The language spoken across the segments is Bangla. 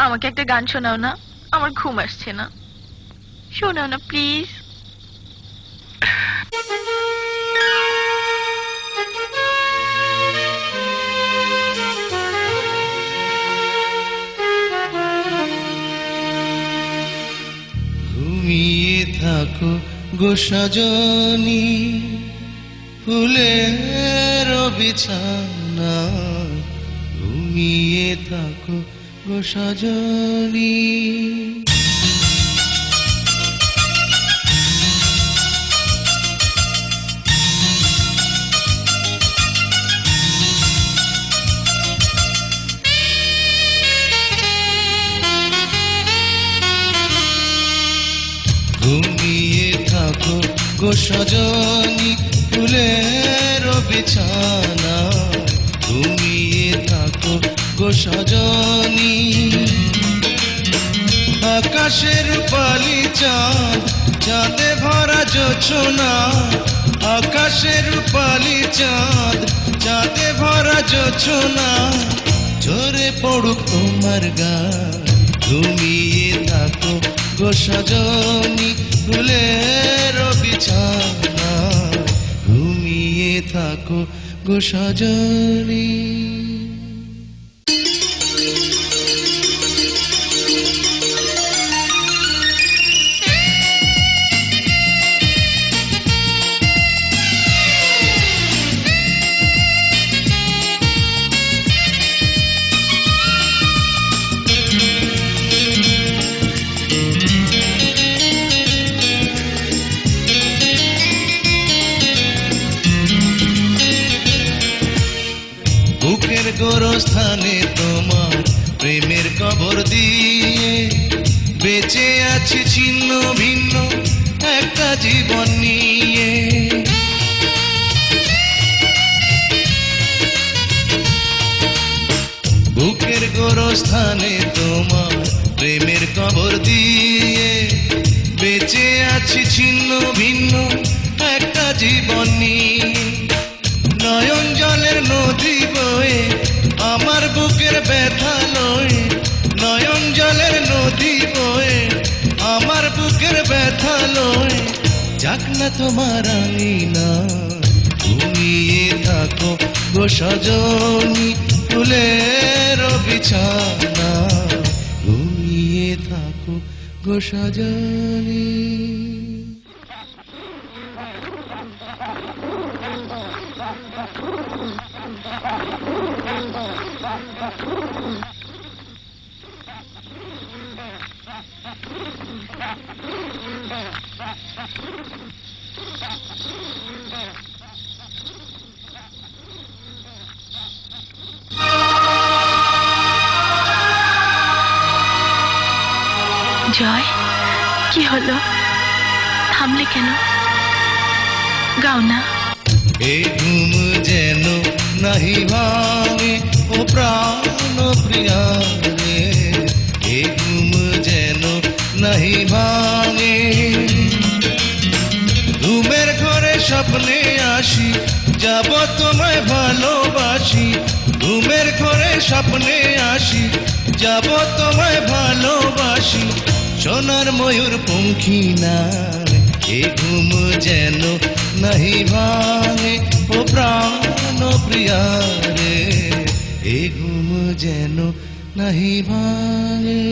আমাকে একটা গান শোনাও না, আমার ঘুম আসছে না। শোনাও না প্লিজ। ঘুমিয়ে থাকো গো সজনী, ফুলের বিছানা। ঘুমিয়ে থাকো গো সজনী। ঘুমিয়ে থাকো গো সজনী, ফুলের বিছানা। ঘুমিয়ে থাকো গো সজনী। আকাশের পালি চাঁদ, চাঁদে ভরা জোছনা। আকাশের পালি চাঁদ, চাঁদে ভরা জোছনা। ঝরে পড়ুক তোমার গান। ঘুমিয়ে থাকো গো সজনী, ফুলের বিছানা। ঘুমিয়ে থাকো গো সজনী। বুকের গোরস্থানে তোমার প্রেমের কবর দিয়ে বেঁচে আছি ছিন্ন ভিন্ন একটা জীবন নিয়ে। বুকের গোরস্থানে তোমার প্রেমের কবর দিয়ে বেঁচে আছি ছিন্ন ভিন্ন একটা জীবন নিয়ে। নয়ন জলের নদী বয়ে আমার বুকের ব্যথা লয়ে। নয়ন জলের নদী বয়ে আমার বুকের ব্যথা লয়ে। যাক না তোমার আঙিনা। ঘুমিয়ে থাকো গো সজনী, ফুলের বিছানা। ঘুমিয়ে থাকো গো সজনী। জয়, কি হলো? থামলে কেন? গাও না। এই ঘুম যেন নাহি ভাঙে ও প্রাণ প্রিয়া রে। এই ঘুম যেন নাহি ভাঙে। ঘুমের ঘরে স্বপ্নে আসি, যাব তোমায় ভালোবাসি। ঘুমের ঘরে স্বপ্নে আসি, যাব তোমায় ভালোবাসি। সোনার ময়ূর পঙ্খী না। এ ঘুম যেন নাহি ভাঙে ও প্রাণ প্রিয়া রে। এ ঘুম যেন নাহি ভাঙে।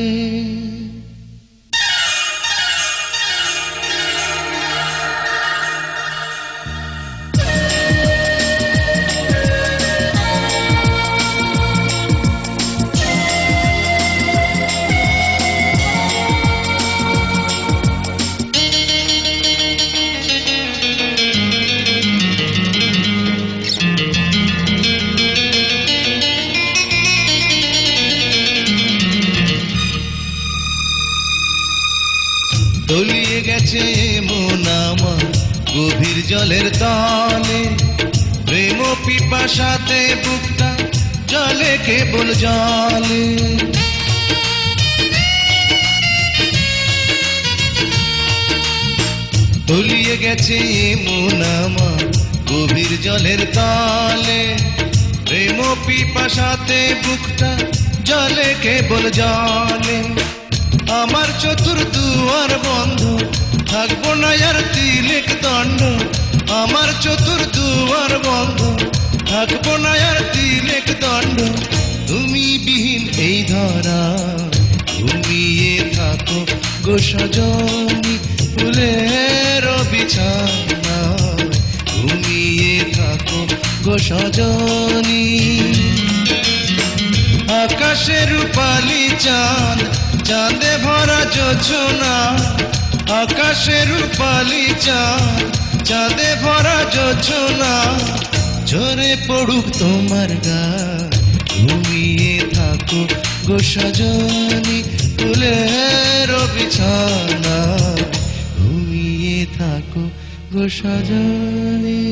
তলিয়ে গেছে মন আমার গভীর জলের তলে। প্রেম পিপাসাতে বুকটা জলে কেবল জলে। তলিয়ে গেছে মন আমার গভীর জলের তলে। প্রেম পিপাসাতে বুকটা জলে কেবল জলে আমার চতুর দুয়ার বন্ধ থাকবো না আর তিলেক দণ্ড আমার চতুর দুয়ার বন্ধ থাকবো না আর তিলেক দণ্ড তুমি বিহীন এই ধরা ঘুমিয়ে থাকো গো সজনী ফুলের বিছানা ঘুমিয়ে থাকো গো সজনী আকাশে রূপালি চাঁদ চাঁদে ভরা যোছনা আকাশে রূপালি চাঁদ চাঁদে ভরা যোছনা ঝরে পড়ুক তোমার গায়ে ঘুমিয়ে থাকো গো সজনী ফুলের বিছানা ঘুমিয়ে থাকো গো সজনী।